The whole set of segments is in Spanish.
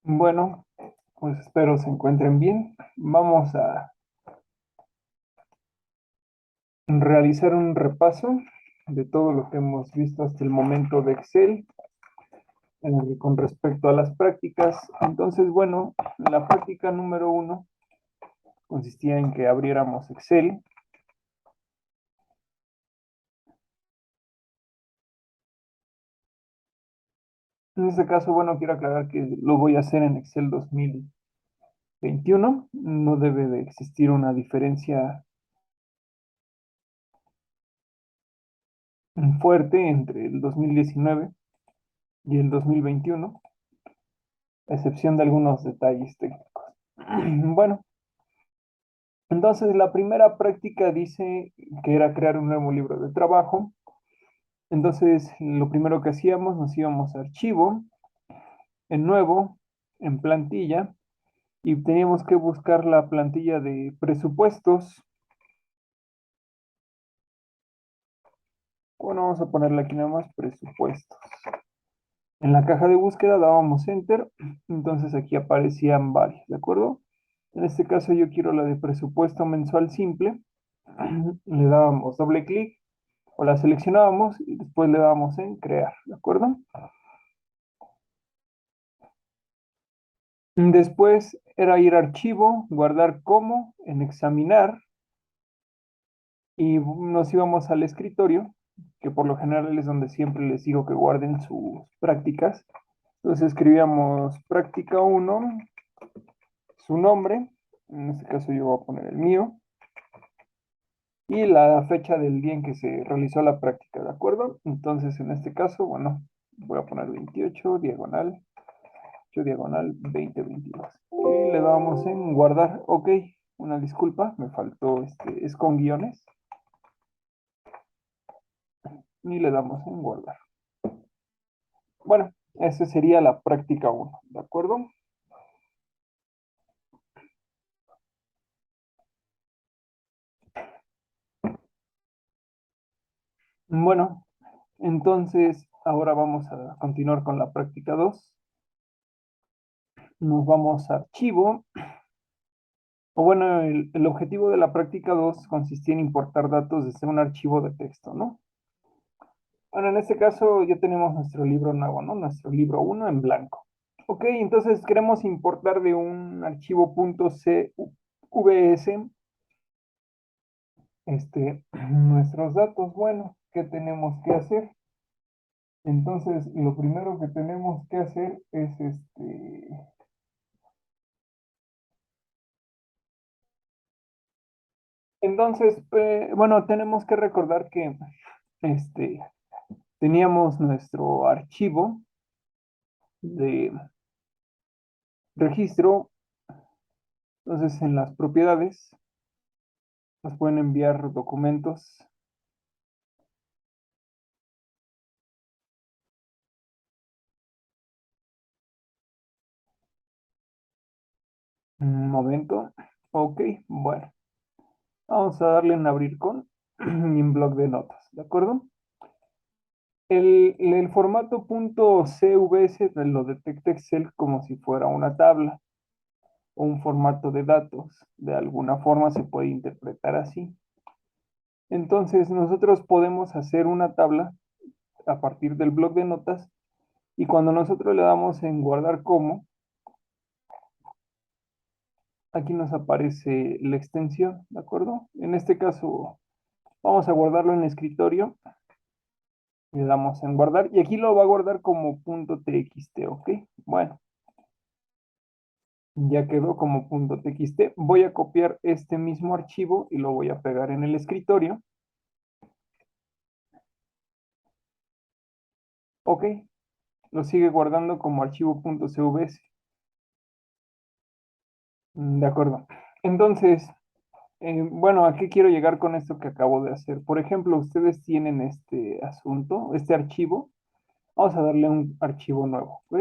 Bueno, pues espero se encuentren bien. Vamos a realizar un repaso de todo lo que hemos visto hasta el momento de Excel con respecto a las prácticas. Entonces, bueno, la práctica número 1 consistía en que abriéramos Excel. En este caso, bueno, quiero aclarar que lo voy a hacer en Excel 2021. No debe de existir una diferencia fuerte entre el 2019 y el 2021, a excepción de algunos detalles técnicos. Bueno, entonces la primera práctica dice que era crear un nuevo libro de trabajo. Entonces lo primero que hacíamos, nos íbamos a archivo, en nuevo, en plantilla, y teníamos que buscar la plantilla de presupuestos. Bueno, vamos a ponerle aquí nada más presupuestos. En la caja de búsqueda dábamos enter, entonces aquí aparecían varios, ¿de acuerdo? En este caso yo quiero la de presupuesto mensual simple. Le dábamos doble clic o la seleccionábamos y después le dábamos en crear, ¿de acuerdo? Después era ir a archivo, guardar como, en examinar, y nos íbamos al escritorio, que por lo general es donde siempre les digo que guarden sus prácticas. Entonces escribíamos práctica 1, su nombre, en este caso yo voy a poner el mío, y la fecha del día en que se realizó la práctica, ¿de acuerdo? Entonces en este caso, bueno, voy a poner 28, diagonal, diagonal 2022. Y le damos en guardar. Ok, una disculpa, me faltó es con guiones. Y le damos en guardar. Bueno, esa sería la práctica 1, ¿de acuerdo? Bueno, entonces ahora vamos a continuar con la práctica 2. Nos vamos a archivo. O bueno, el objetivo de la práctica 2 consistía en importar datos desde un archivo de texto, ¿no? Bueno, en este caso ya tenemos nuestro libro nuevo, ¿no? Nuestro libro 1 en blanco. Ok, entonces queremos importar de un archivo .cvs nuestros datos. Bueno, ¿qué tenemos que hacer? Entonces, lo primero que tenemos que hacer es entonces, bueno, tenemos que recordar que este, teníamos nuestro archivo de registro. Entonces, en las propiedades nos pueden enviar documentos. Un momento. Ok, bueno. Vamos a darle en abrir con y en bloc de notas, ¿de acuerdo? El formato .cvs lo detecta Excel como si fuera una tabla o un formato de datos. De alguna forma se puede interpretar así. Entonces, nosotros podemos hacer una tabla a partir del bloc de notas y cuando nosotros le damos en guardar como, aquí nos aparece la extensión, ¿de acuerdo? En este caso, vamos a guardarlo en escritorio. Le damos en guardar y aquí lo va a guardar como .txt, ¿ok? Bueno, ya quedó como .txt. Voy a copiar este mismo archivo y lo voy a pegar en el escritorio. Ok, lo sigue guardando como archivo .cvs. De acuerdo. Entonces, bueno, ¿a qué quiero llegar con esto que acabo de hacer? Por ejemplo, ustedes tienen este asunto, este archivo. Vamos a darle un archivo nuevo, ¿ok?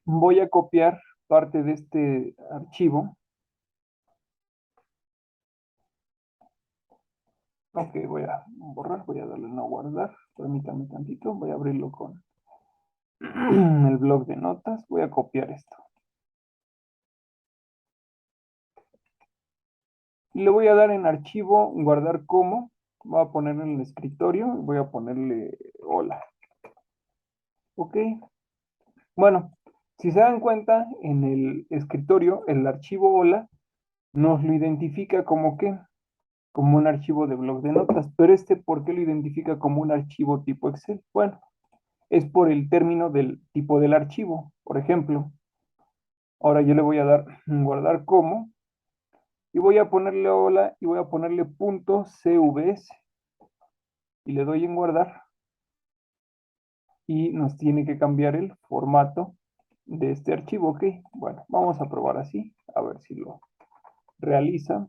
Voy a copiar parte de este archivo. Ok, voy a borrar, voy a darle no guardar. Permítame tantito, voy a abrirlo con el bloc de notas. Voy a copiar esto. Y le voy a dar en archivo, guardar como. Voy a ponerlo en el escritorio. Voy a ponerle hola. Ok. Bueno, si se dan cuenta, en el escritorio, el archivo hola nos lo identifica como qué, como un archivo de bloc de notas. Pero ¿por qué lo identifica como un archivo tipo Excel? Bueno, es por el término del tipo del archivo. Por ejemplo, ahora yo le voy a dar guardar como y voy a ponerle hola y voy a ponerle punto CVS y le doy en guardar y nos tiene que cambiar el formato de este archivo. Ok, bueno, vamos a probar así, a ver si lo realiza.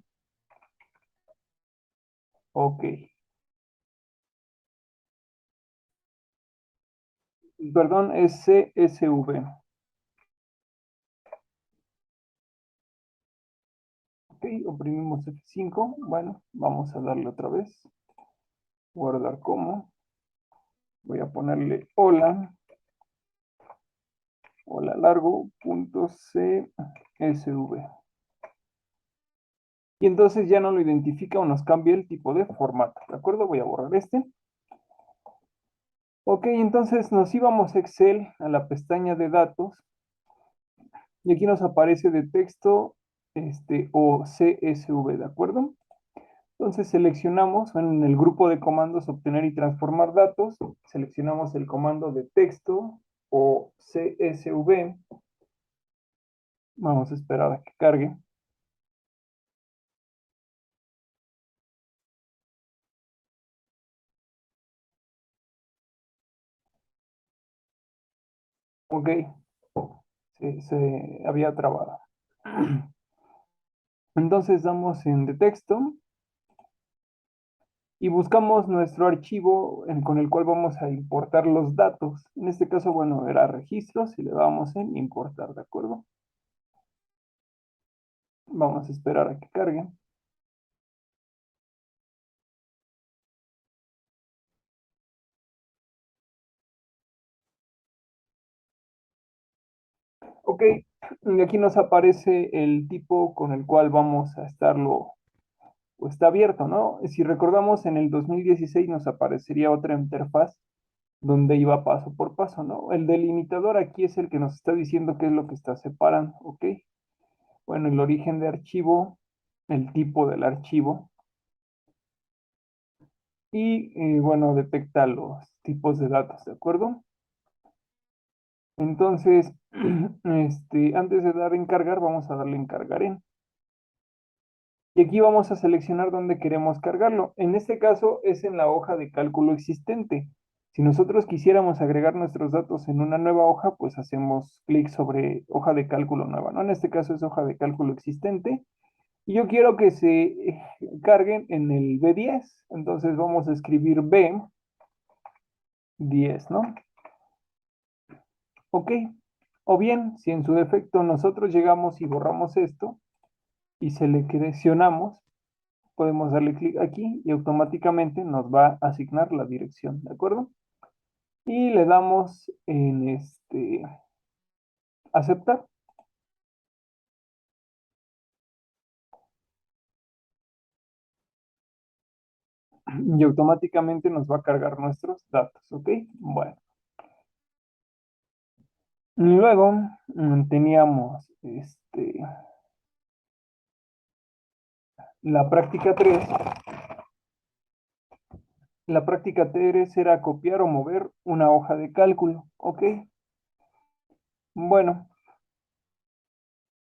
Ok, perdón, es CSV. Ok, oprimimos F5. Bueno, vamos a darle otra vez. Guardar como. Voy a ponerle hola. Hola largo. Punto CSV. Y entonces ya no lo identifica o nos cambia el tipo de formato. ¿De acuerdo? Voy a borrar este. Ok, entonces nos íbamos a Excel, a la pestaña de datos. Y aquí nos aparece de texto o CSV, ¿de acuerdo? Entonces seleccionamos en el grupo de comandos obtener y transformar datos, seleccionamos el comando de texto o CSV, vamos a esperar a que cargue. Ok, se había trabado. Entonces damos en de texto y buscamos nuestro archivo con el cual vamos a importar los datos. En este caso, bueno, era registros y le damos en importar, ¿de acuerdo? Vamos a esperar a que cargue. Ok, y aquí nos aparece el tipo con el cual vamos a estarlo, o está abierto, ¿no? Si recordamos, en el 2016 nos aparecería otra interfaz donde iba paso por paso, ¿no? El delimitador aquí es el que nos está diciendo qué es lo que está separando, ¿ok? Bueno, el origen de archivo, el tipo del archivo y, bueno, detecta los tipos de datos, ¿de acuerdo? Entonces, antes de dar en cargar, vamos a darle en cargar en. Y aquí vamos a seleccionar dónde queremos cargarlo. En este caso es en la hoja de cálculo existente. Si nosotros quisiéramos agregar nuestros datos en una nueva hoja, pues hacemos clic sobre hoja de cálculo nueva, ¿no? En este caso es hoja de cálculo existente. Y yo quiero que se carguen en el B10. Entonces vamos a escribir B10, ¿no? Ok. O bien, si en su defecto nosotros llegamos y borramos esto y seleccionamos, podemos darle clic aquí y automáticamente nos va a asignar la dirección, ¿de acuerdo? Y le damos en aceptar y automáticamente nos va a cargar nuestros datos, ¿ok? Bueno, luego teníamos la práctica 3. La práctica 3 era copiar o mover una hoja de cálculo, ¿ok? Bueno,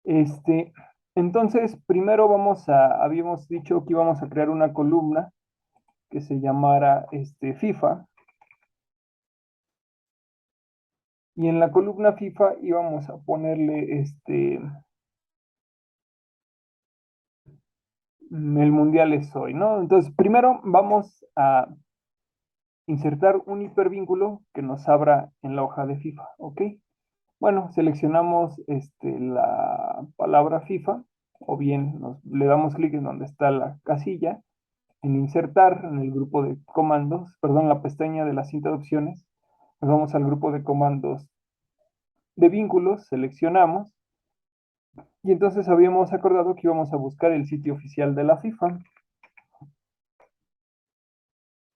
este, entonces primero habíamos dicho que íbamos a crear una columna que se llamara FIFA. Y en la columna FIFA íbamos a ponerle el mundial es hoy, ¿no? Entonces, primero vamos a insertar un hipervínculo que nos abra en la hoja de FIFA, ¿ok? Bueno, seleccionamos la palabra FIFA o bien le damos clic en donde está la casilla, en insertar en el grupo de comandos, perdón, la pestaña de la cinta de opciones, Nos vamos al grupo de comandos de vínculos, seleccionamos, y entonces habíamos acordado que íbamos a buscar el sitio oficial de la FIFA,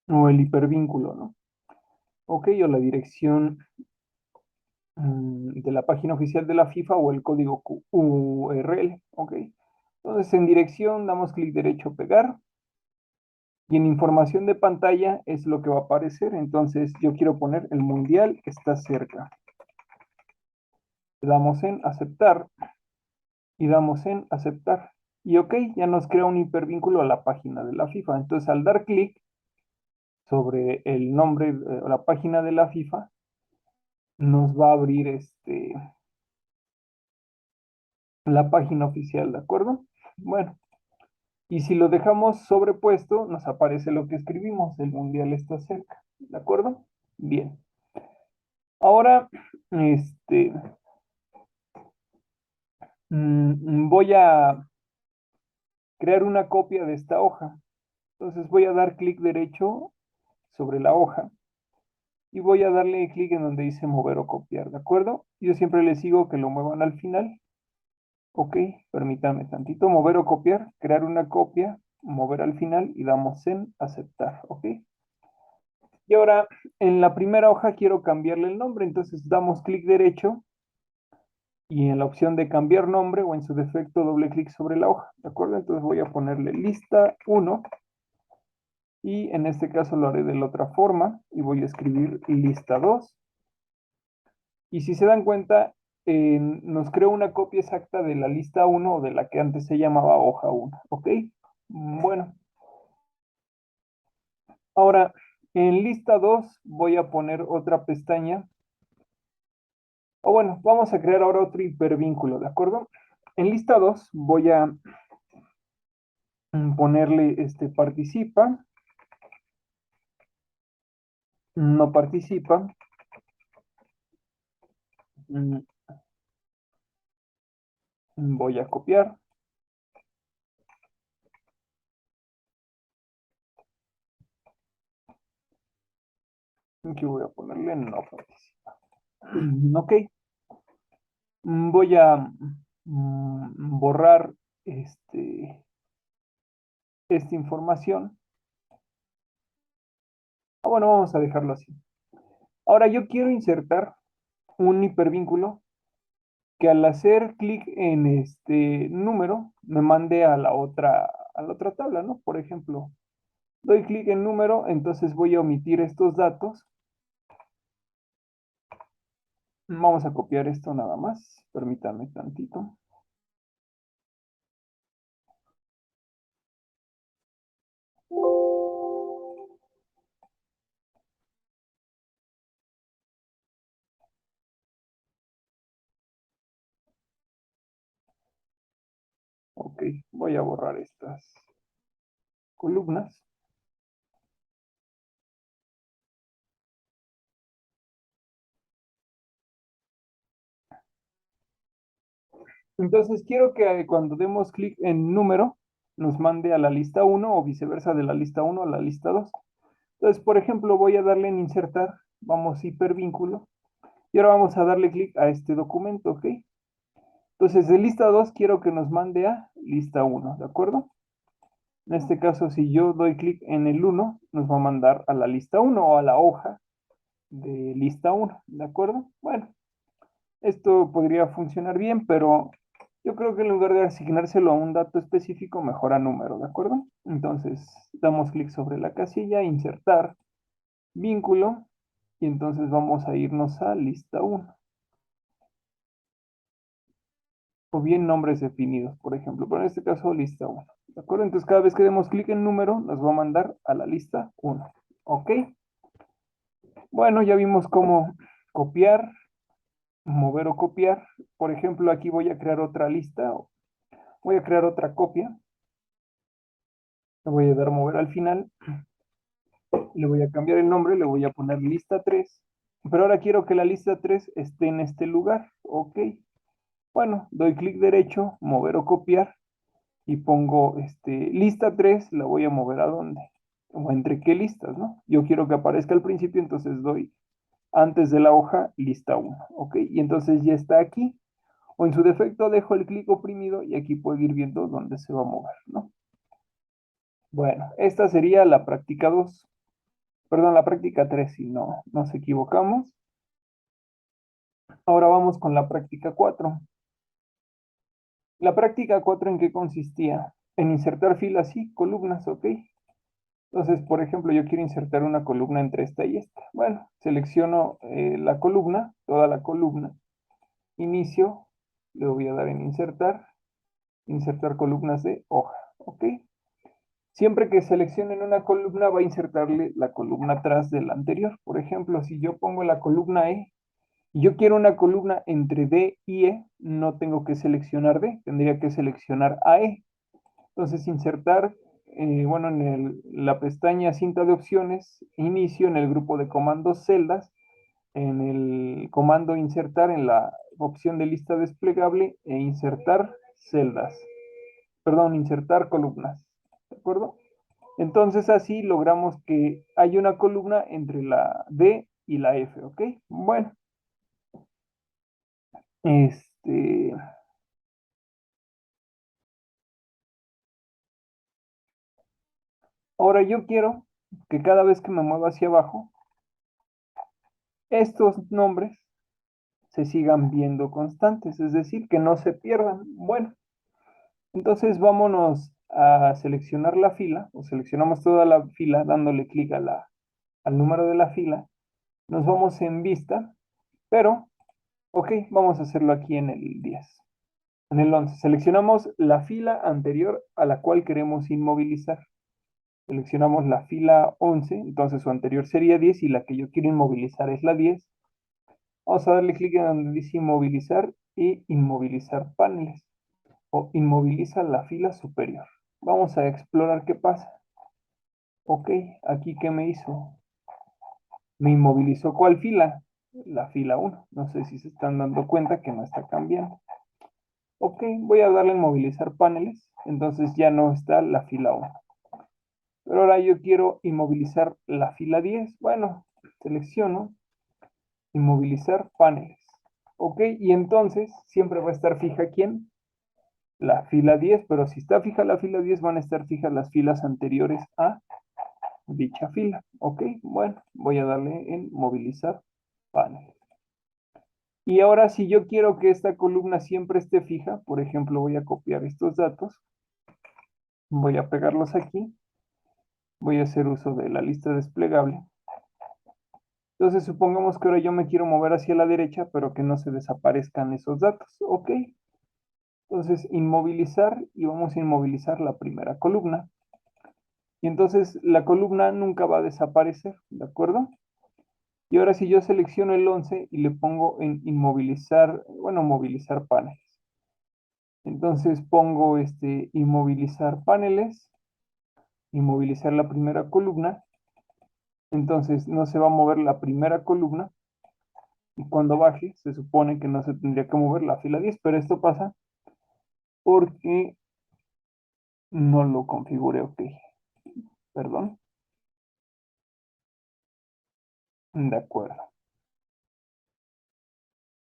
o el hipervínculo, ¿no? Ok, o la dirección de la página oficial de la FIFA o el código URL, ok. Entonces en dirección damos clic derecho, pegar, y en información de pantalla es lo que va a aparecer. Entonces yo quiero poner el mundial está cerca. Le damos en aceptar y damos en aceptar. Y ok, ya nos crea un hipervínculo a la página de la FIFA. Entonces al dar clic sobre el nombre o la página de la FIFA, nos va a abrir la página oficial, ¿de acuerdo? Bueno, y si lo dejamos sobrepuesto, nos aparece lo que escribimos, el mundial está cerca, ¿de acuerdo? Bien. Ahora, este, voy a crear una copia de esta hoja. Entonces voy a dar clic derecho sobre la hoja y voy a darle clic en donde dice mover o copiar, ¿de acuerdo? Yo siempre les digo que lo muevan al final. Ok, permítame tantito, mover o copiar, crear una copia, mover al final y damos en aceptar, ¿ok? Y ahora en la primera hoja quiero cambiarle el nombre, entonces damos clic derecho y en la opción de cambiar nombre o en su defecto doble clic sobre la hoja, ¿de acuerdo? Entonces voy a ponerle lista 1 y en este caso lo haré de la otra forma y voy a escribir lista 2. Y si se dan cuenta, nos creó una copia exacta de la lista 1 o de la que antes se llamaba hoja 1, ¿ok? Bueno, ahora en lista 2 voy a poner otra pestaña. O bueno, vamos a crear ahora otro hipervínculo, ¿de acuerdo? En lista 2 voy a ponerle participa, no participa. mm, Voy a copiar. Aquí voy a ponerle no participa. Ok. Voy a borrar esta información. Bueno, vamos a dejarlo así. Ahora yo quiero insertar un hipervínculo que al hacer clic en este número me mande a la otra tabla, ¿no? Por ejemplo, doy clic en número, entonces voy a omitir estos datos. Vamos a copiar esto nada más. Permítanme tantito. Ok, voy a borrar estas columnas. Entonces quiero que cuando demos clic en número, nos mande a la lista 1 o viceversa de la lista 1 a la lista 2. Entonces, por ejemplo, voy a darle en insertar, vamos hipervínculo, y ahora vamos a darle clic a este documento, ¿ok? Entonces, de lista 2 quiero que nos mande a lista 1, ¿de acuerdo? En este caso, si yo doy clic en el 1, nos va a mandar a la lista 1 o a la hoja de lista 1, ¿de acuerdo? Bueno, esto podría funcionar bien, pero yo creo que en lugar de asignárselo a un dato específico, mejor a número, ¿de acuerdo? Entonces, damos clic sobre la casilla, insertar, vínculo, y entonces vamos a irnos a lista 1. O bien nombres definidos, por ejemplo, pero en este caso lista 1. ¿De acuerdo? Entonces cada vez que demos clic en número, nos va a mandar a la lista 1. ¿Ok? Bueno, ya vimos cómo copiar, mover o copiar. Por ejemplo, aquí voy a crear otra lista, voy a crear otra copia. Le voy a dar mover al final, le voy a cambiar el nombre, le voy a poner lista 3. Pero ahora quiero que la lista 3 esté en este lugar. ¿Ok? Bueno, doy clic derecho, mover o copiar y pongo lista 3, la voy a mover a dónde, o entre qué listas, ¿no? Yo quiero que aparezca al principio, entonces doy antes de la hoja lista 1, ¿ok? Y entonces ya está aquí. O en su defecto dejo el clic oprimido y aquí puedo ir viendo dónde se va a mover, ¿no? Bueno, esta sería la práctica 2. Perdón, la práctica 3, si no nos equivocamos. Ahora vamos con la práctica 4. La práctica 4, ¿en qué consistía? En insertar filas y columnas, ¿ok? Entonces, por ejemplo, yo quiero insertar una columna entre esta y esta. Bueno, selecciono la columna, toda la columna, inicio, le voy a dar en insertar, insertar columnas de hoja, ¿ok? Siempre que seleccionen una columna, va a insertarle la columna atrás de la anterior. Por ejemplo, si yo pongo la columna E y yo quiero una columna entre D y E, no tengo que seleccionar D, tendría que seleccionar AE. Entonces, insertar, bueno, en la pestaña cinta de opciones, inicio en el grupo de comandos celdas, en el comando insertar en la opción de lista desplegable e insertar celdas, perdón, insertar columnas, ¿de acuerdo? Entonces así logramos que hay una columna entre la D y la F, ¿ok? Bueno, este, ahora yo quiero que cada vez que me mueva hacia abajo, estos nombres se sigan viendo constantes, es decir, que no se pierdan. Bueno, entonces vámonos a seleccionar la fila, o seleccionamos toda la fila dándole clic al número de la fila. Nos vamos en vista, pero, ok, vamos a hacerlo aquí en el 10. En el 11 seleccionamos la fila anterior a la cual queremos inmovilizar. Seleccionamos la fila 11, entonces su anterior sería 10 y la que yo quiero inmovilizar es la 10. Vamos a darle clic en donde dice inmovilizar y inmovilizar paneles o inmoviliza la fila superior. Vamos a explorar qué pasa. Ok, aquí qué me hizo. Me inmovilizó ¿cuál fila? La fila 1. No sé si se están dando cuenta que no está cambiando. Ok, voy a darle en movilizar paneles. Entonces ya no está la fila 1. Pero ahora yo quiero inmovilizar la fila 10. Bueno, selecciono inmovilizar paneles. Ok, y entonces siempre va a estar fija ¿quién? La fila 10, pero si está fija la fila 10 van a estar fijas las filas anteriores a dicha fila. Ok, bueno, voy a darle en movilizar paneles. Y ahora si yo quiero que esta columna siempre esté fija, por ejemplo, voy a copiar estos datos, voy a pegarlos aquí, voy a hacer uso de la lista desplegable. Entonces supongamos que ahora yo me quiero mover hacia la derecha, pero que no se desaparezcan esos datos. Ok, entonces inmovilizar y vamos a inmovilizar la primera columna. Y entonces la columna nunca va a desaparecer, ¿de acuerdo? Y ahora si yo selecciono el 11 y le pongo en inmovilizar, bueno, movilizar paneles. Entonces pongo inmovilizar paneles, inmovilizar la primera columna. Entonces no se va a mover la primera columna. Y cuando baje, se supone que no se tendría que mover la fila 10, pero esto pasa porque no lo configuré, ok. Perdón. De acuerdo.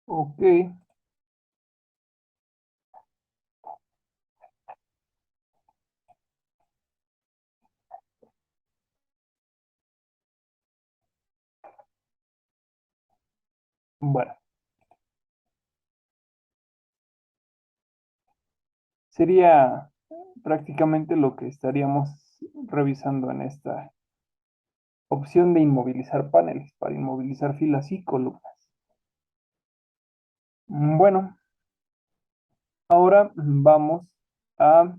Ok. Bueno, sería prácticamente lo que estaríamos revisando en esta opción de inmovilizar paneles, para inmovilizar filas y columnas. Bueno, ahora vamos a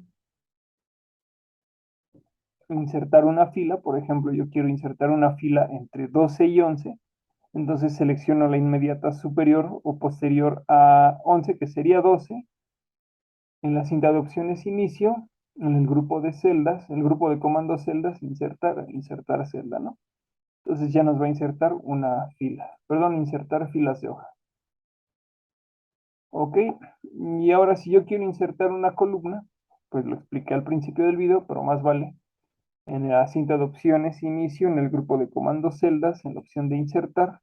insertar una fila. Por ejemplo, yo quiero insertar una fila entre 12 y 11. Entonces selecciono la inmediata superior o posterior a 11, que sería 12. En la cinta de opciones inicio, en el grupo de celdas, el grupo de comandos celdas, insertar celda, ¿no? Entonces ya nos va a insertar una fila, perdón, insertar filas de hoja. Ok, y ahora si yo quiero insertar una columna, pues lo expliqué al principio del video, pero más vale. En la cinta de opciones inicio, en el grupo de comandos celdas, en la opción de insertar,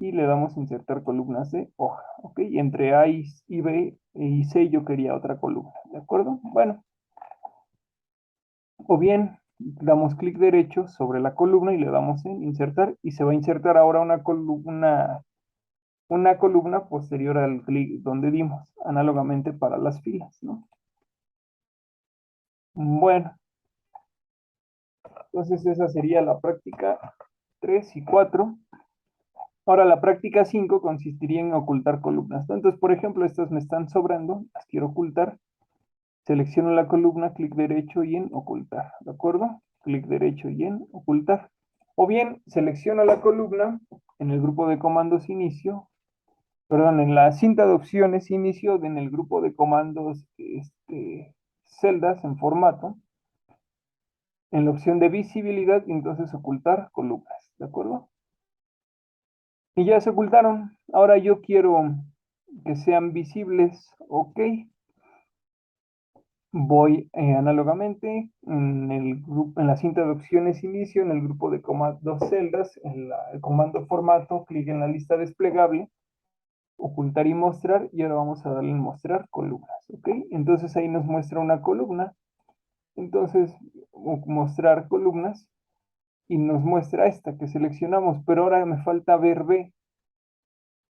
y le damos insertar columnas de hoja, ¿ok? Entre A y B y C yo quería otra columna, ¿de acuerdo? Bueno, o bien damos clic derecho sobre la columna y le damos en insertar y se va a insertar ahora una columna posterior al clic donde dimos, análogamente para las filas, ¿no? Bueno, entonces esa sería la práctica 3 y 4. Ahora la práctica 5 consistiría en ocultar columnas, ¿no? Entonces, por ejemplo, estas me están sobrando, las quiero ocultar. Selecciono la columna, clic derecho y en ocultar, ¿de acuerdo? Clic derecho y en ocultar. O bien, selecciono la columna en el grupo de comandos inicio, perdón, en la cinta de opciones inicio, en el grupo de comandos celdas en formato, en la opción de visibilidad, y entonces ocultar columnas, ¿de acuerdo? Y ya se ocultaron. Ahora yo quiero que sean visibles, ok. Voy análogamente en la cinta de opciones inicio, en el grupo de comandos celdas, el comando formato, clic en la lista desplegable, ocultar y mostrar, y ahora vamos a darle en mostrar columnas, ¿ok? Entonces ahí nos muestra una columna, entonces mostrar columnas, y nos muestra esta que seleccionamos, pero ahora me falta ver B.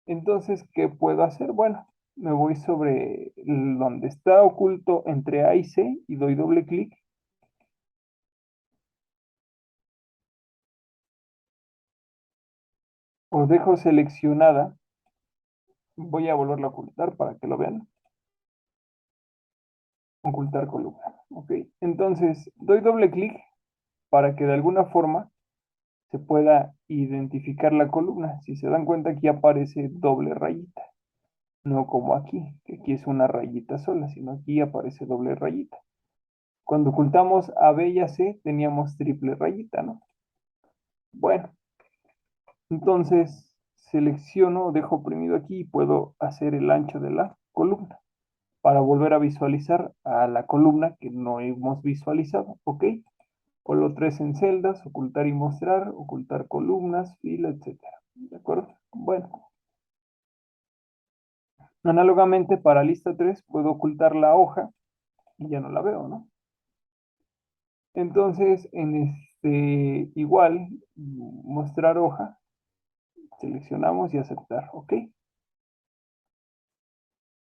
Entonces, ¿qué puedo hacer? Bueno, me voy sobre donde está oculto entre A y C y doy doble clic. Os dejo seleccionada. Voy a volverla a ocultar para que lo vean. Ocultar columna. Ok. Entonces, doy doble clic para que de alguna forma se pueda identificar la columna. Si se dan cuenta, aquí aparece doble rayita. No como aquí, que aquí es una rayita sola, sino aquí aparece doble rayita. Cuando ocultamos a B y a C, teníamos triple rayita, ¿no? Bueno, entonces selecciono, dejo oprimido aquí y puedo hacer el ancho de la columna para volver a visualizar a la columna que no hemos visualizado, ¿ok? Colo 3 en celdas, ocultar y mostrar, ocultar columnas, fila, etcétera. ¿De acuerdo? Bueno, análogamente para lista 3 puedo ocultar la hoja y ya no la veo, ¿no? Entonces, en igual, mostrar hoja, seleccionamos y aceptar, ¿ok?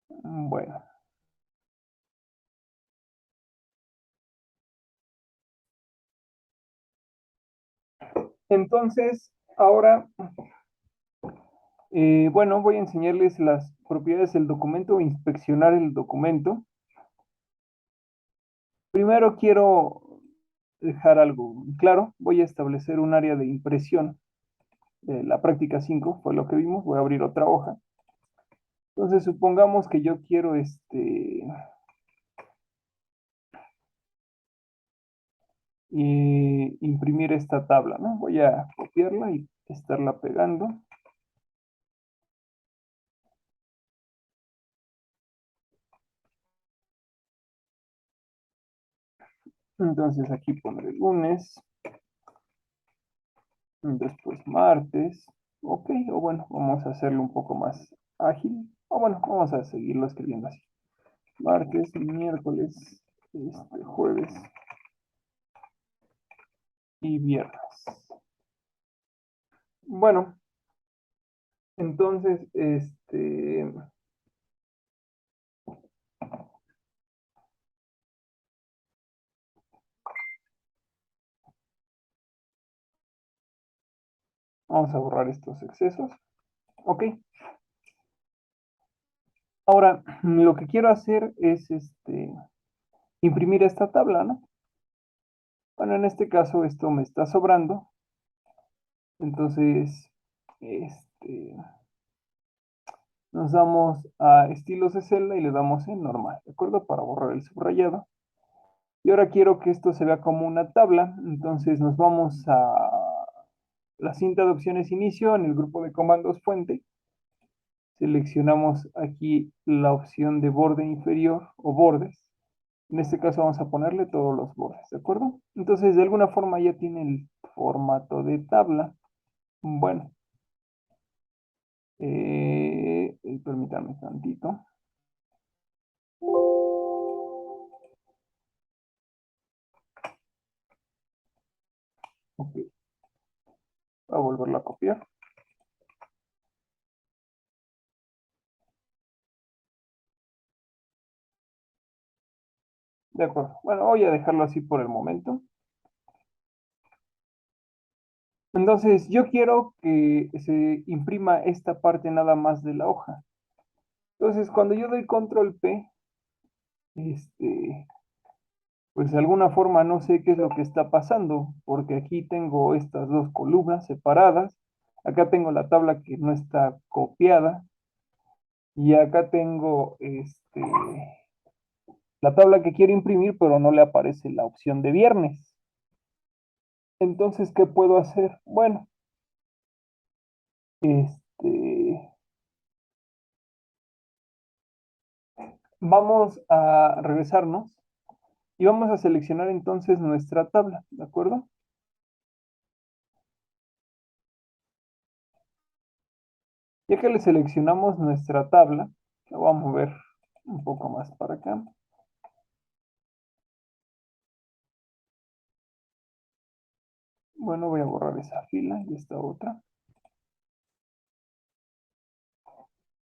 Bueno, entonces, ahora, bueno, voy a enseñarles las propiedades del documento, inspeccionar el documento. Primero quiero dejar algo claro. Voy a establecer un área de impresión de la práctica 5, fue lo que vimos. Voy a abrir otra hoja. Entonces, supongamos que yo quiero imprimir esta tabla, ¿no? Voy a copiarla y estarla pegando. Entonces aquí pondré lunes, después martes, ok, o bueno, vamos a hacerlo un poco más ágil, o bueno, vamos a seguirlo escribiendo así. Martes, miércoles, jueves y viernes. Bueno, entonces, vamos a borrar estos excesos. Ok. Ahora, lo que quiero hacer es imprimir esta tabla, ¿no? Bueno, en este caso esto me está sobrando. Entonces, nos damos a estilos de celda y le damos en normal, ¿de acuerdo? Para borrar el subrayado. Y ahora quiero que esto se vea como una tabla. Entonces nos vamos a la cinta de opciones inicio en el grupo de comandos fuente. Seleccionamos aquí la opción de borde inferior o bordes. En este caso vamos a ponerle todos los bordes, ¿de acuerdo? Entonces de alguna forma ya tiene el formato de tabla. Bueno, Permítanme tantito. Ok, voy a volverlo a copiar. De acuerdo. Bueno, voy a dejarlo así por el momento. Entonces, yo quiero que se imprima esta parte nada más de la hoja. Entonces, cuando yo doy control P, pues de alguna forma no sé qué es lo que está pasando, porque aquí tengo estas dos columnas separadas. Acá tengo la tabla que no está copiada. Y acá tengo la tabla que quiero imprimir, pero no le aparece la opción de viernes. Entonces, ¿qué puedo hacer? Bueno, este, vamos a regresarnos y vamos a seleccionar entonces nuestra tabla, ¿de acuerdo? Ya que le seleccionamos nuestra tabla, la voy a mover un poco más para acá. Bueno, voy a borrar esa fila y esta otra.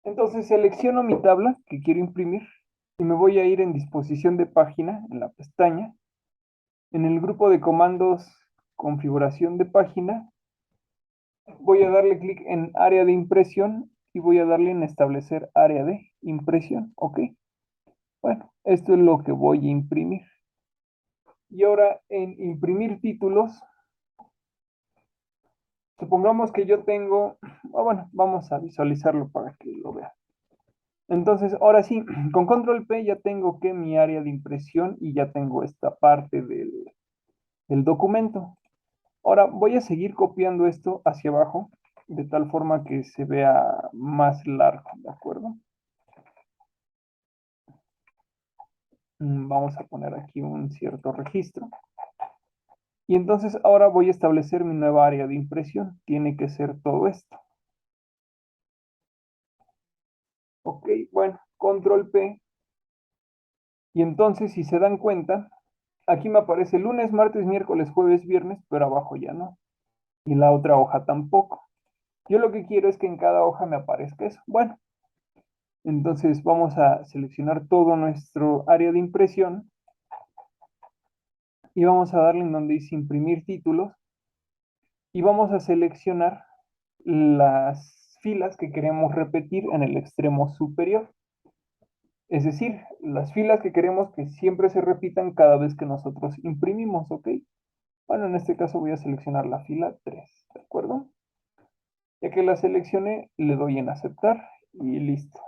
Entonces selecciono mi tabla que quiero imprimir y me voy a ir en disposición de página, en la pestaña. En el grupo de comandos configuración de página, voy a darle clic en área de impresión y voy a darle en establecer área de impresión. Ok, bueno, esto es lo que voy a imprimir. Y ahora en imprimir títulos, supongamos que yo tengo, bueno, vamos a visualizarlo para que lo vean. Entonces, ahora sí, con control P ya tengo que mi área de impresión y ya tengo esta parte del documento. Ahora voy a seguir copiando esto hacia abajo de tal forma que se vea más largo, ¿de acuerdo? Vamos a poner aquí un cierto registro. Y entonces ahora voy a establecer mi nueva área de impresión. Tiene que ser todo esto. Ok, bueno, control P. Y entonces, si se dan cuenta, aquí me aparece lunes, martes, miércoles, jueves, viernes, pero abajo ya no. Y la otra hoja tampoco. Yo lo que quiero es que en cada hoja me aparezca eso. Bueno, entonces vamos a seleccionar todo nuestro área de impresión y vamos a darle en donde dice imprimir títulos y vamos a seleccionar las filas que queremos repetir en el extremo superior. Es decir, las filas que queremos que siempre se repitan cada vez que nosotros imprimimos, ¿ok? Bueno, en este caso voy a seleccionar la fila 3, ¿de acuerdo? Ya que la seleccioné, le doy en aceptar y listo.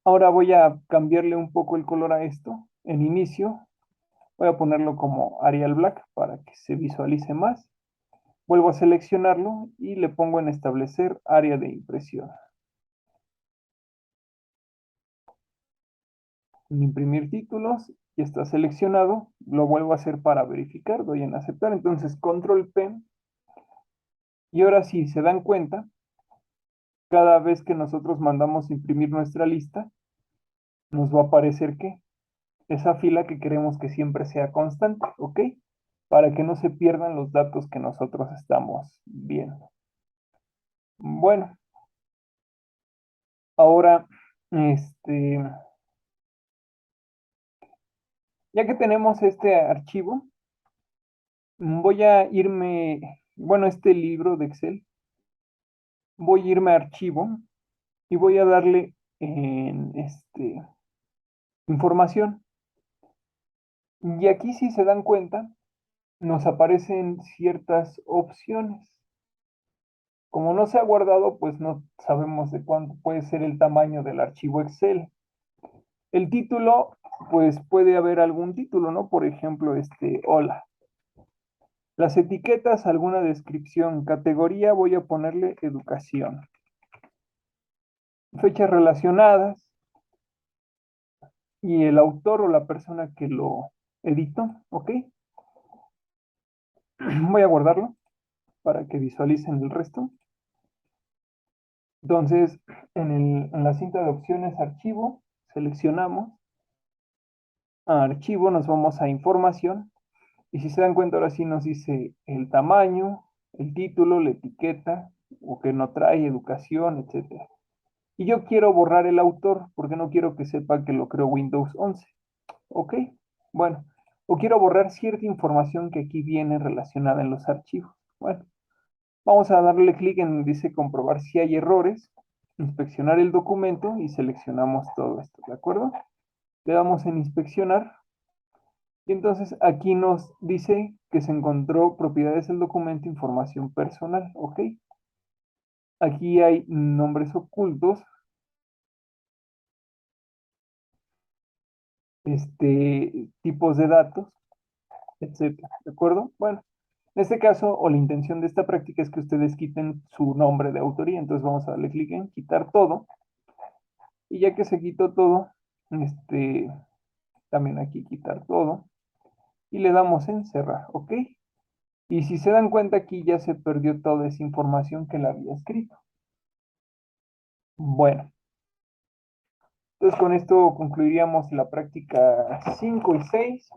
Ahora voy a cambiarle un poco el color a esto. En inicio, voy a ponerlo como Arial Black para que se visualice más. Vuelvo a seleccionarlo y le pongo en establecer área de impresión. En imprimir títulos, ya está seleccionado. Lo vuelvo a hacer para verificar. Doy en aceptar. Entonces, control P. Y ahora sí, se dan cuenta, cada vez que nosotros mandamos imprimir nuestra lista, nos va a aparecer que esa fila que queremos que siempre sea constante, ¿ok? Para que no se pierdan los datos que nosotros estamos viendo. Bueno, ahora, ya que tenemos este archivo, voy a irme, bueno, este libro de Excel, voy a irme a archivo y voy a darle en información. Y aquí, si se dan cuenta, nos aparecen ciertas opciones. Como no se ha guardado, pues no sabemos de cuánto puede ser el tamaño del archivo Excel. El título, pues puede haber algún título, ¿no? Por ejemplo, hola. Las etiquetas, alguna descripción. Categoría, voy a ponerle educación. Fechas relacionadas y el autor o la persona que lo editó, ¿ok? Voy a guardarlo para que visualicen el resto. Entonces, en la cinta de opciones, archivo, seleccionamos archivo, nos vamos a información. Y si se dan cuenta, ahora sí nos dice el tamaño, el título, la etiqueta, o que no trae, educación, etcétera. Y yo quiero borrar el autor porque no quiero que sepa que lo creó Windows 11. ¿Ok? Bueno, o quiero borrar cierta información que aquí viene relacionada en los archivos. Bueno, vamos a darle clic en donde dice comprobar si hay errores, inspeccionar el documento y seleccionamos todo esto, ¿de acuerdo? Le damos en inspeccionar y entonces aquí nos dice que se encontró propiedades del documento, información personal, ¿ok? Aquí hay nombres ocultos, tipos de datos, etcétera, ¿de acuerdo? Bueno, en este caso, o la intención de esta práctica es que ustedes quiten su nombre de autoría, entonces vamos a darle clic en quitar todo, y ya que se quitó todo, también aquí quitar todo, y le damos en cerrar, ¿ok? Y si se dan cuenta, aquí ya se perdió toda esa información que la había escrito. Bueno, entonces con esto concluiríamos la práctica 5 y 6.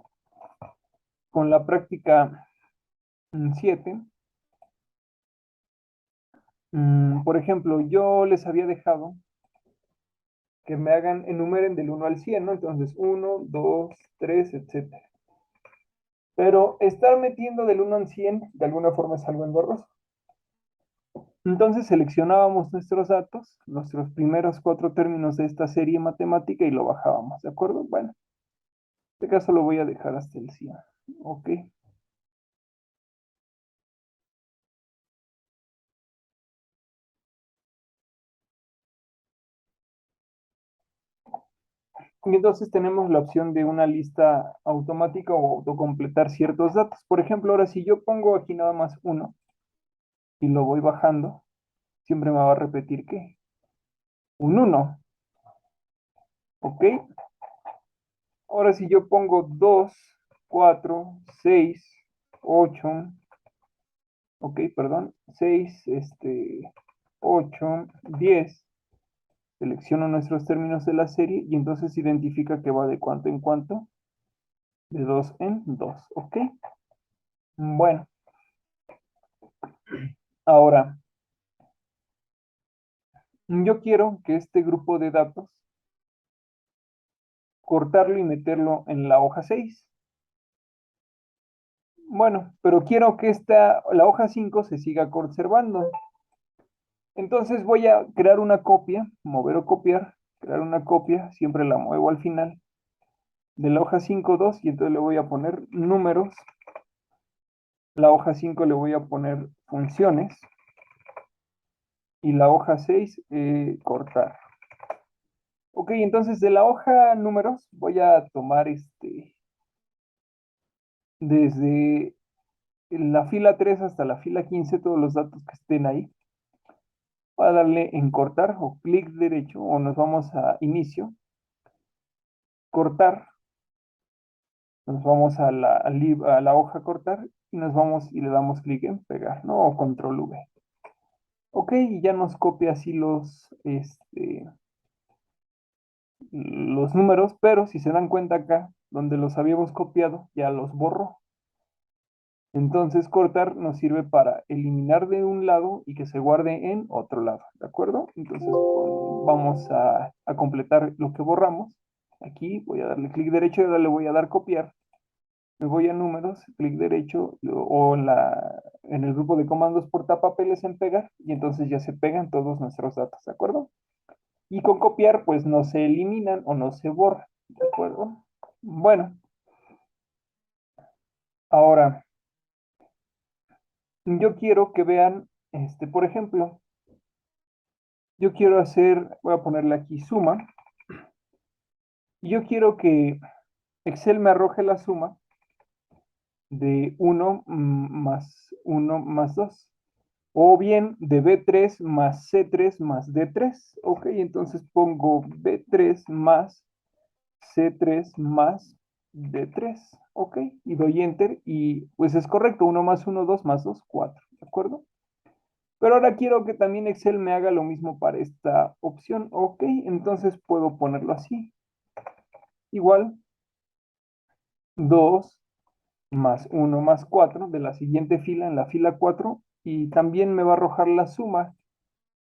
Con la práctica 7. Por ejemplo, yo les había dejado que me hagan, enumeren del 1 al 100, ¿no? Entonces, 1, 2, 3, etcétera. Pero estar metiendo del 1 al 100 de alguna forma es algo engorroso. Entonces seleccionábamos nuestros datos, nuestros primeros 4 términos de esta serie matemática y lo bajábamos, ¿de acuerdo? Bueno, en este caso lo voy a dejar hasta el 100. Ok. Y entonces tenemos la opción de una lista automática o autocompletar ciertos datos. Por ejemplo, ahora si yo pongo aquí nada más 1 y lo voy bajando, siempre me va a repetir que un 1. ¿Ok? Ahora si yo pongo 2, 4, 6, 8, ok, perdón, 6, 8, 10, selecciono nuestros términos de la serie y entonces identifica que va de cuánto en cuánto, de 2 en 2, ¿ok? Bueno, ahora, yo quiero que este grupo de datos, cortarlo y meterlo en la hoja 6. Bueno, pero quiero que la hoja 5 se siga conservando. Entonces voy a crear una copia, mover o copiar, crear una copia, siempre la muevo al final, de la hoja 5.2 y entonces le voy a poner números. La hoja 5 le voy a poner funciones y la hoja 6 cortar. Ok, entonces de la hoja números voy a tomar desde la fila 3 hasta la fila 15 todos los datos que estén ahí. Voy a darle en cortar o clic derecho o nos vamos a inicio, cortar, nos vamos a la hoja cortar y nos vamos y le damos clic en pegar, ¿no? O control V. Ok, y ya nos copia así los números, pero si se dan cuenta acá, donde los habíamos copiado, ya los borró. Entonces cortar nos sirve para eliminar de un lado y que se guarde en otro lado, ¿de acuerdo? Entonces vamos a completar lo que borramos. Aquí voy a darle clic derecho y ahora le voy a dar copiar. Me voy a números, clic derecho o en el grupo de comandos portapapeles en pegar y entonces ya se pegan todos nuestros datos, ¿de acuerdo? Y con copiar pues no se eliminan o no se borran, ¿de acuerdo? Bueno, ahora yo quiero que vean, por ejemplo, yo quiero hacer, voy a ponerle aquí suma, y yo quiero que Excel me arroje la suma de 1 más 1 más 2. O bien de B3 más C3 más D3. Ok, entonces pongo B3 más C3 más D3. Ok, y doy enter y pues es correcto. 1 más 1, 2 más 2, 4. ¿De acuerdo? Pero ahora quiero que también Excel me haga lo mismo para esta opción. Ok, entonces puedo ponerlo así. Igual, 2 más 1 más 4 de la siguiente fila en la fila 4 y también me va a arrojar la suma.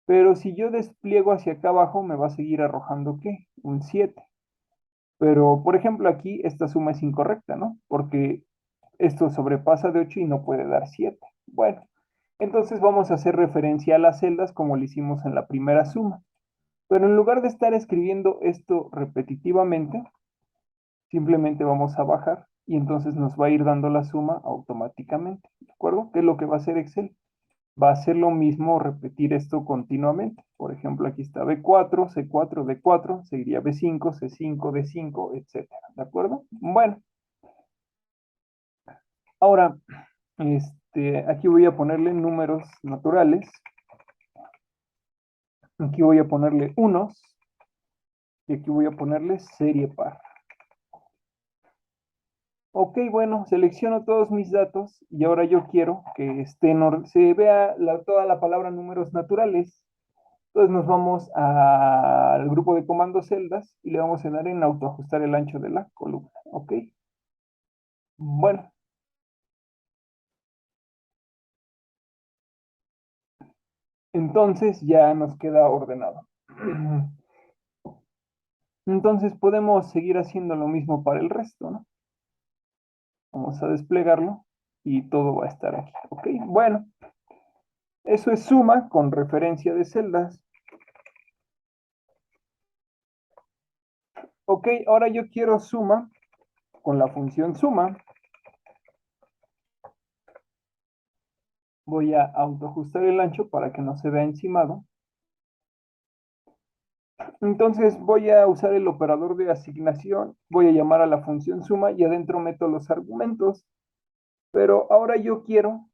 Pero si yo despliego hacia acá abajo, me va a seguir arrojando, ¿qué? Un 7. Pero, por ejemplo, aquí esta suma es incorrecta, ¿no? Porque esto sobrepasa de 8 y no puede dar 7. Bueno, entonces vamos a hacer referencia a las celdas como lo hicimos en la primera suma. Pero en lugar de estar escribiendo esto repetitivamente, simplemente vamos a bajar y entonces nos va a ir dando la suma automáticamente. ¿De acuerdo? ¿Qué es lo que va a hacer Excel? Va a hacer lo mismo, repetir esto continuamente. Por ejemplo, aquí está B4, C4, D4, seguiría B5, C5, D5, etcétera. ¿De acuerdo? Bueno, ahora, aquí voy a ponerle números naturales. Aquí voy a ponerle unos y aquí voy a ponerle serie par. Ok, bueno, selecciono todos mis datos y ahora yo quiero que se vea toda la palabra números naturales. Entonces nos vamos al grupo de comandos celdas y le vamos a dar en autoajustar el ancho de la columna. Ok, bueno, entonces ya nos queda ordenado. Entonces podemos seguir haciendo lo mismo para el resto, ¿no? Vamos a desplegarlo y todo va a estar aquí. Ok, bueno, eso es suma con referencia de celdas. Ok, ahora yo quiero suma con la función suma. Voy a autoajustar el ancho para que no se vea encimado. Entonces voy a usar el operador de asignación, voy a llamar a la función suma y adentro meto los argumentos. Pero ahora yo quiero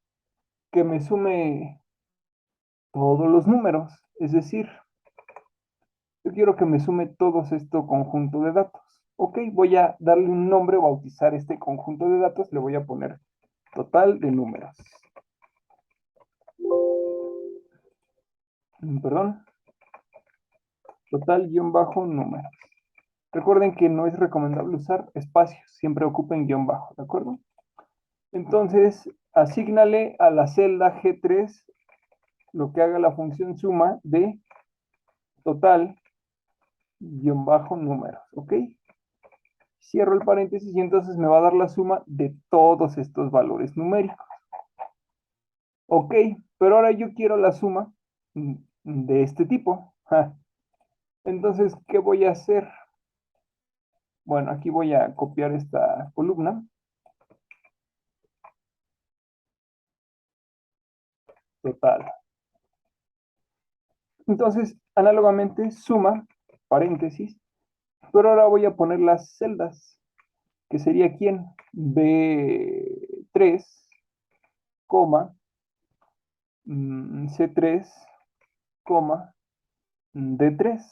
que me sume todos los números, es decir, yo quiero que me sume todos este conjunto de datos. Ok, voy a darle un nombre, bautizar este conjunto de datos, le voy a poner total de números. Perdón, total guión bajo números. Recuerden que no es recomendable usar espacios, siempre ocupen guión bajo, ¿de acuerdo? Entonces, asígnale a la celda G3 lo que haga la función suma de total guión bajo números, ¿ok? Cierro el paréntesis y entonces me va a dar la suma de todos estos valores numéricos. Ok, pero ahora yo quiero la suma de este tipo. Entonces, ¿qué voy a hacer? Bueno, aquí voy a copiar esta columna. Total. Entonces, análogamente, suma, paréntesis, pero ahora voy a poner las celdas, que sería ¿quién? B3, coma, C3, coma, D3,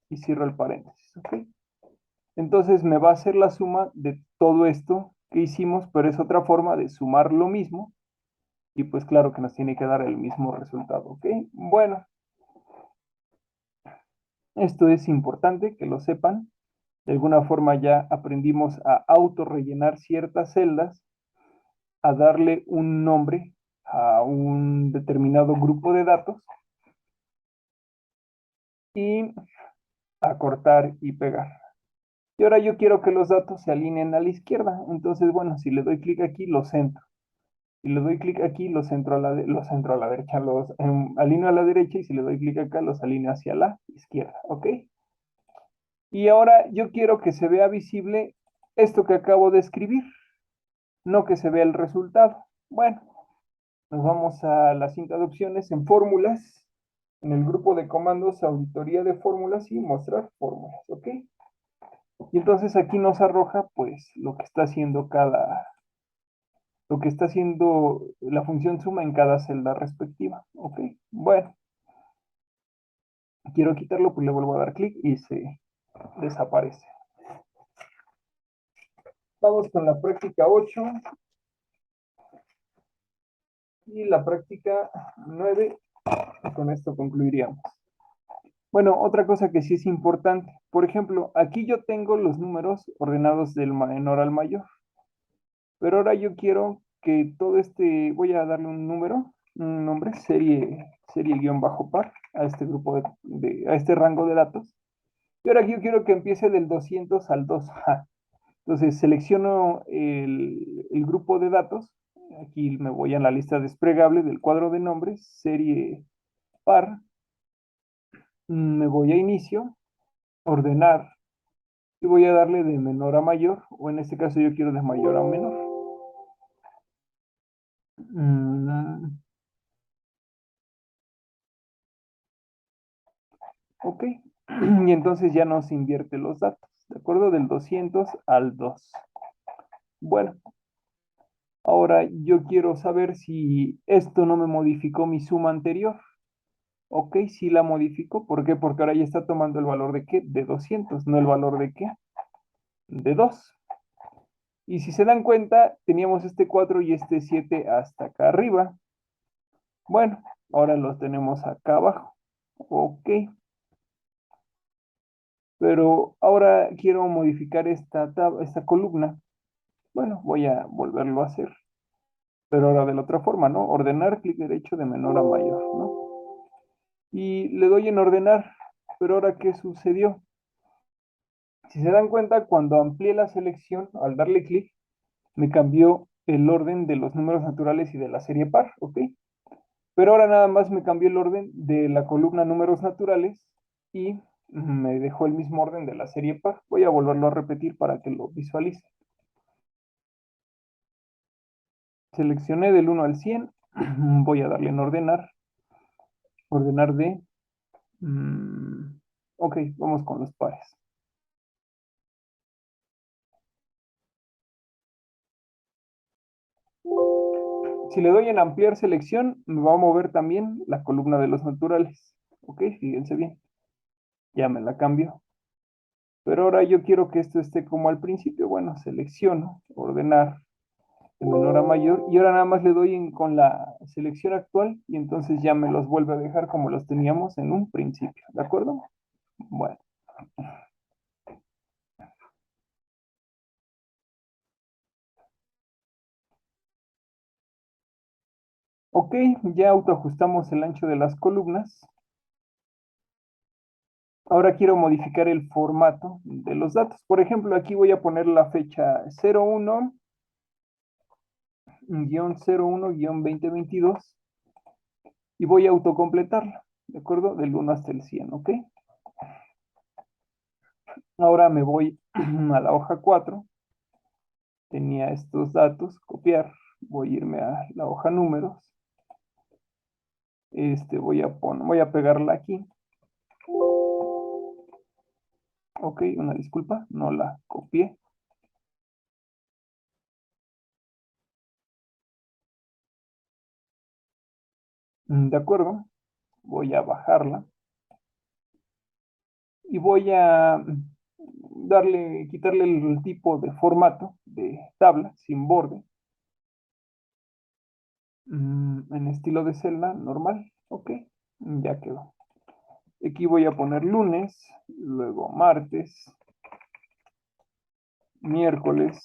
y cierro el paréntesis, ¿ok? Entonces me va a hacer la suma de todo esto que hicimos, pero es otra forma de sumar lo mismo, y pues claro que nos tiene que dar el mismo resultado, ¿ok? Bueno, esto es importante que lo sepan. De alguna forma ya aprendimos a autorrellenar ciertas celdas, a darle un nombre a un determinado grupo de datos y a cortar y pegar. Y ahora yo quiero que los datos se alineen a la izquierda. Entonces, bueno, si le doy clic aquí, los centro. Si le doy clic aquí, los centro los centro a la derecha, los alineo a la derecha y si le doy clic acá, los alineo hacia la izquierda. ¿Ok? Y ahora yo quiero que se vea visible esto que acabo de escribir, no que se vea el resultado. Bueno, nos vamos a la cinta de opciones en fórmulas, en el grupo de comandos auditoría de fórmulas y mostrar fórmulas, ¿ok? Y entonces aquí nos arroja pues lo que está haciendo lo que está haciendo la función suma en cada celda respectiva, ¿ok? Bueno, quiero quitarlo, pues le vuelvo a dar clic y se desaparece. Vamos con la práctica 8. Y la práctica 9, con esto concluiríamos. Bueno, otra cosa que sí es importante. Por ejemplo, aquí yo tengo los números ordenados del menor al mayor. Pero ahora yo quiero que todo este, voy a darle un número, un nombre, serie guión bajo par a este grupo a este rango de datos. Y ahora yo quiero que empiece del 200 al 2. Ja. Entonces selecciono el grupo de datos. Aquí me voy a la lista desplegable del cuadro de nombres, serie par. Me voy a inicio, ordenar, y voy a darle de menor a mayor, o en este caso yo quiero de mayor a menor. Mm, ok, y entonces ya nos invierte los datos, ¿de acuerdo? Del 200 al 2. Bueno, ahora yo quiero saber si esto no me modificó mi suma anterior. Ok, sí la modificó. ¿Por qué? Porque ahora ya está tomando el valor de qué? De 200, no el valor de qué? De 2. Y si se dan cuenta, teníamos este 4 y este 7 hasta acá arriba. Bueno, ahora los tenemos acá abajo. Ok, pero ahora quiero modificar esta columna. Bueno, voy a volverlo a hacer, pero ahora de la otra forma, ¿no? Ordenar, clic derecho de menor a mayor, ¿no? Y le doy en ordenar, pero ahora, ¿qué sucedió? Si se dan cuenta, cuando amplié la selección, al darle clic, me cambió el orden de los números naturales y de la serie par, ¿ok? Pero ahora nada más me cambió el orden de la columna números naturales y me dejó el mismo orden de la serie par. Voy a volverlo a repetir para que lo visualice. Seleccioné del 1 al 100, voy a darle en ordenar, ordenar de... ok, vamos con los pares. Si le doy en ampliar selección, me va a mover también la columna de los naturales. Ok, fíjense bien, ya me la cambio. Pero ahora yo quiero que esto esté como al principio. Bueno, selecciono, ordenar de menor a mayor. Y ahora nada más le doy con la selección actual y entonces ya me los vuelve a dejar como los teníamos en un principio. ¿De acuerdo? Bueno. Ok, ya autoajustamos el ancho de las columnas. Ahora quiero modificar el formato de los datos. Por ejemplo, aquí voy a poner la fecha 01-01-2022 y voy a autocompletarla, ¿de acuerdo? Del 1 hasta el 100, ¿ok? Ahora me voy a la hoja 4. Tenía estos datos, copiar. Voy a irme a la hoja números. Voy a pegarla aquí. Ok, una disculpa, no la copié. De acuerdo, voy a bajarla y voy a quitarle el tipo de formato de tabla sin borde, en estilo de celda normal. Ok, ya quedó. Aquí voy a poner lunes, luego martes, miércoles,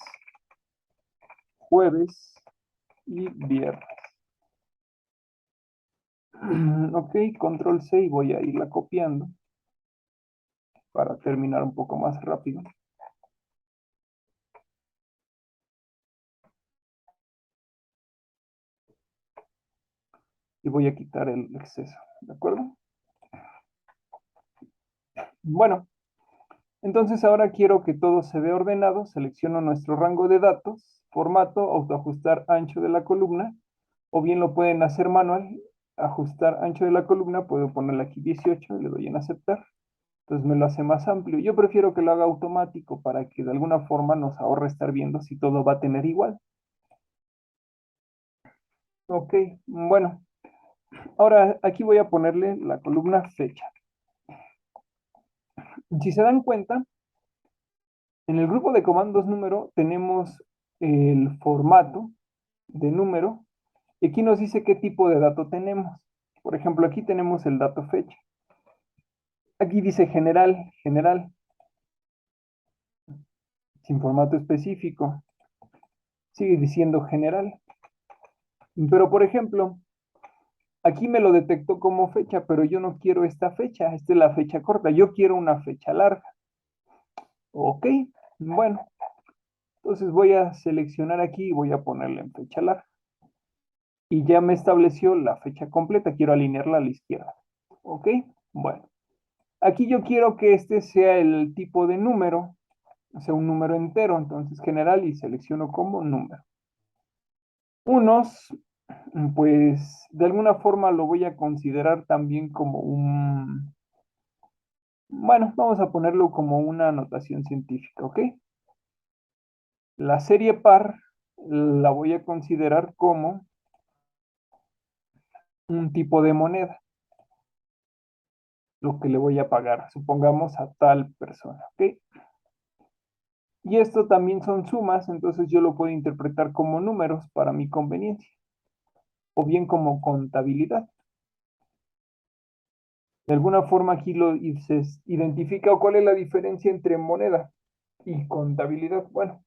jueves y viernes. Ok, control C y voy a irla copiando para terminar un poco más rápido. Y voy a quitar el exceso, ¿de acuerdo? Bueno, entonces ahora quiero que todo se vea ordenado. Selecciono nuestro rango de datos, formato, autoajustar ancho de la columna, o bien lo pueden hacer manual, ajustar ancho de la columna, puedo ponerle aquí 18 y le doy en aceptar. Entonces me lo hace más amplio. Yo prefiero que lo haga automático para que de alguna forma nos ahorre estar viendo si todo va a tener igual. Ok, bueno, ahora aquí voy a ponerle la columna fecha. Si se dan cuenta, en el grupo de comandos número tenemos el formato de número Y aquí nos dice qué tipo de dato tenemos. Por ejemplo, aquí tenemos el dato fecha. Aquí dice general, general, sin formato específico. Sigue diciendo general. Pero, por ejemplo, aquí me lo detectó como fecha, pero yo no quiero esta fecha. Esta es la fecha corta. Yo quiero una fecha larga. Ok, bueno. Entonces voy a seleccionar aquí y voy a ponerle en fecha larga. Y ya me estableció la fecha completa. Quiero alinearla a la izquierda. Ok, bueno. Aquí yo quiero que este sea el tipo de número, o sea, un número entero. Entonces general y selecciono como número. Unos, pues de alguna forma lo voy a considerar también como un, bueno, vamos a ponerlo como una notación científica, ¿ok? La serie par la voy a considerar como un tipo de moneda, lo que le voy a pagar, supongamos a tal persona, ¿ok? Y esto también son sumas, entonces yo lo puedo interpretar como números para mi conveniencia, o bien como contabilidad. De alguna forma aquí se identifica cuál es la diferencia entre moneda y contabilidad. Bueno,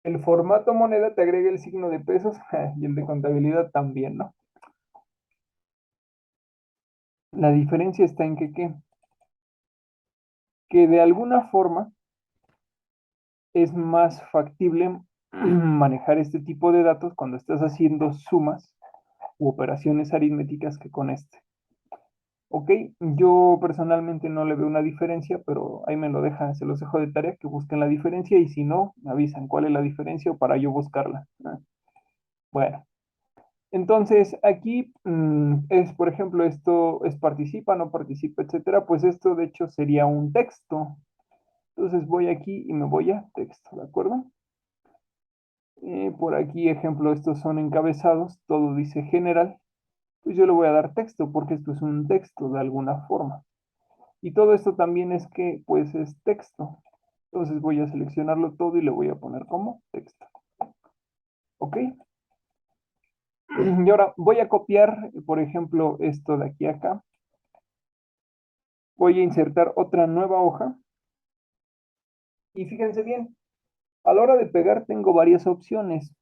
el formato moneda te agrega el signo de pesos y el de contabilidad también, ¿no? La diferencia está en que de alguna forma es más factible manejar este tipo de datos cuando estás haciendo sumas u operaciones aritméticas que con este. Ok, yo personalmente no le veo una diferencia, pero ahí me lo dejan, se los dejo de tarea que busquen la diferencia y si no, me avisan cuál es la diferencia o para yo buscarla. Bueno, entonces aquí es, por ejemplo, esto es participa, no participa, etcétera, pues esto de hecho sería un texto. Entonces voy aquí y me voy a texto, ¿de acuerdo? Por aquí, ejemplo, estos son encabezados, todo dice general, pues yo le voy a dar texto porque esto es un texto de alguna forma. Y todo esto también es que, pues, es texto. Entonces voy a seleccionarlo todo y le voy a poner como texto. ¿Ok? Y ahora voy a copiar, por ejemplo, esto de aquí a acá. Voy a insertar otra nueva hoja. Y fíjense bien, a la hora de pegar tengo varias opciones.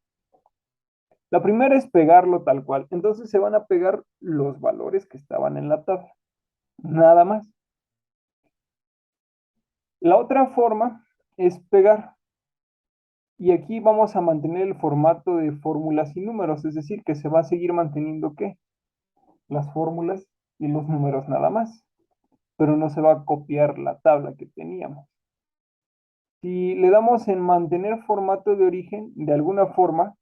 La primera es pegarlo tal cual. Entonces se van a pegar los valores que estaban en la tabla. Nada más. La otra forma es pegar. Y aquí vamos a mantener el formato de fórmulas y números, es decir, que se va a seguir manteniendo ¿qué? Las fórmulas y los números nada más, pero no se va a copiar la tabla que teníamos. Si le damos en mantener formato de origen, de alguna forma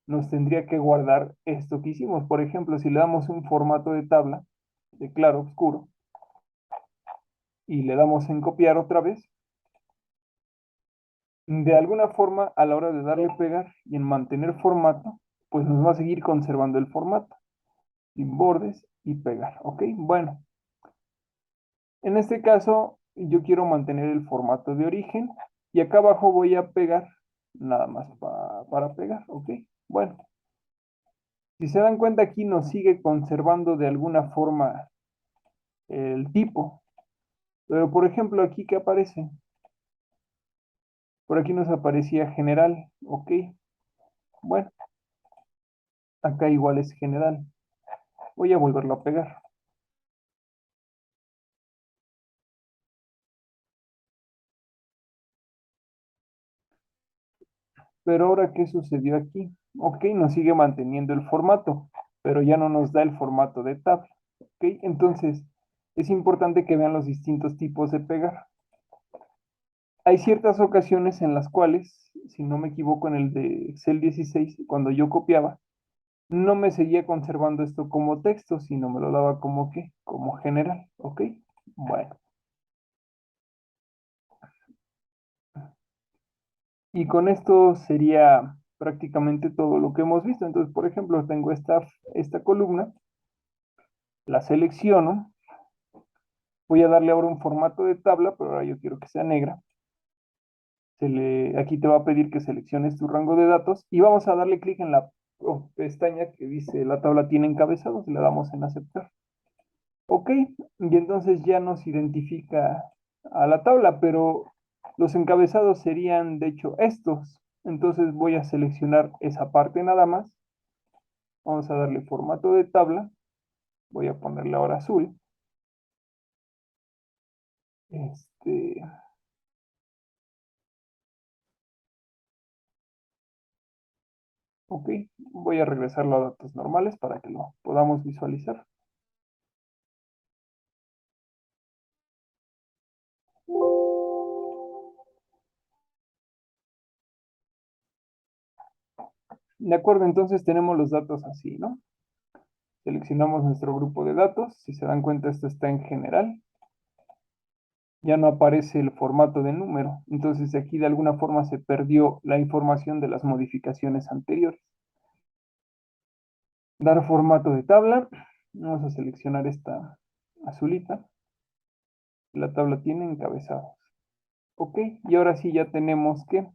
nos tendría que guardar esto que hicimos. Por ejemplo, si le damos un formato de tabla de claro oscuro y le damos en copiar otra vez, de alguna forma a la hora de darle pegar y en mantener formato, pues nos va a seguir conservando el formato. Sin bordes y pegar, ¿ok? Bueno, en este caso yo quiero mantener el formato de origen y acá abajo voy a pegar nada más para pegar, ¿ok? Bueno, si se dan cuenta aquí nos sigue conservando de alguna forma el tipo, pero por ejemplo aquí que aparece, por aquí nos aparecía general, ¿ok? Bueno, acá igual es general, voy a volverlo a pegar. Pero ahora, ¿qué sucedió aquí? Ok, nos sigue manteniendo el formato, pero ya no nos da el formato de tabla. Ok, entonces es importante que vean los distintos tipos de pegar. Hay ciertas ocasiones en las cuales, si no me equivoco, en el de Excel 16, cuando yo copiaba, no me seguía conservando esto como texto, sino me lo daba como qué, como general. Ok, bueno. Y con esto sería prácticamente todo lo que hemos visto. Entonces, por ejemplo, tengo esta columna, la selecciono. Voy a darle ahora un formato de tabla, pero ahora yo quiero que sea negra. Aquí te va a pedir que selecciones tu rango de datos y vamos a darle clic en la o pestaña que dice la tabla tiene encabezados, le damos en aceptar. Ok, y entonces ya nos identifica a la tabla, pero los encabezados serían de hecho estos. Entonces voy a seleccionar esa parte nada más. Vamos a darle formato de tabla. Voy a ponerle ahora azul. Este, ok, voy a regresarlo a datos normales para que lo podamos visualizar. De acuerdo, entonces tenemos los datos así, ¿no? Seleccionamos nuestro grupo de datos. Si se dan cuenta, esto está en general. Ya no aparece el formato de número. Entonces aquí de alguna forma se perdió la información de las modificaciones anteriores. Dar formato de tabla. Vamos a seleccionar esta azulita. La tabla tiene encabezados. Ok, y ahora sí ya tenemos que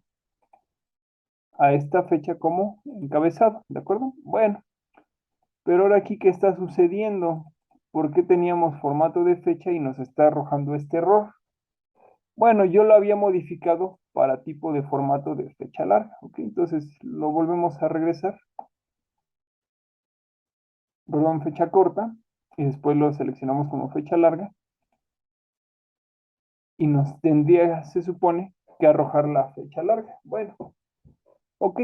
a esta fecha como encabezado, ¿de acuerdo? Bueno, pero ahora aquí, ¿qué está sucediendo? ¿Por qué teníamos formato de fecha y nos está arrojando este error? Bueno, yo lo había modificado para tipo de formato de fecha larga, ¿ok? Entonces lo volvemos a regresar, perdón, fecha corta, y después lo seleccionamos como fecha larga, y nos tendría, se supone, que arrojar la fecha larga. Bueno, ok,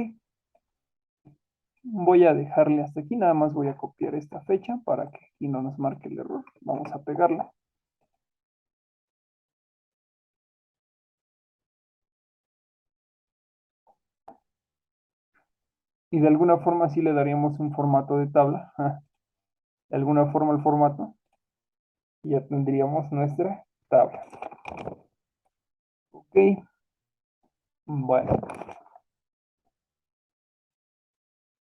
voy a dejarle hasta aquí, nada más voy a copiar esta fecha para que aquí no nos marque el error. Vamos a pegarla. Y de alguna forma sí le daríamos un formato de tabla, de alguna forma el formato, y ya tendríamos nuestra tabla. Ok, bueno.